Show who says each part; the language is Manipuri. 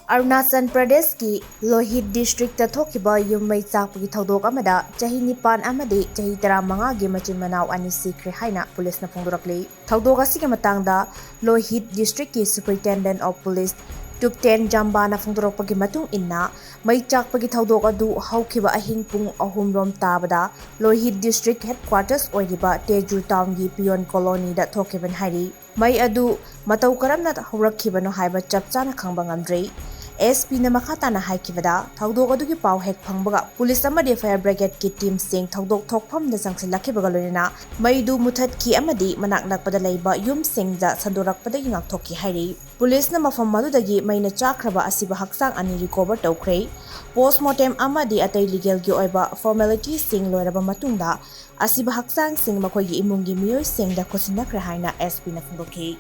Speaker 1: Arunachal Pradesh ki Lohit district ta thokiba yummai chakpagi thodok amada chahi 9 amadi chahi 15 gi Machin Manao ani Sikhre haina police na phongdorakli. Thodok asigi matangda Lohit district ki Superintendent of Police Tupten Jamba na phongdorakpagi matung inna mai chakpagi thodok adu haukiba ahing pung 3 rom tabada Lohit district headquarters oiriba Teju town gi Pion colony da thokiban Hairi. Mai adu matau karamna horakhibano haiba chapchana khangba ngamdrei. SP na makhatana haikibada thodok adugi paw hek phangbaga police amadi fire brigade ki team sing thodok thokpham da sangsilakibaga loina maidu muthat ki amadi manak nakpada leiba yum singda sandorakpada ingak thokki hairi. Police na mafam madudagi maina chakraba asiba haksang ani recover tawkhrei. Postmortem amadi atai legal gi oiba formality sing loiraba matungda asiba haksang sing makhoi gi imungi miyoi sing da khosinakra haina SP na phongdoki.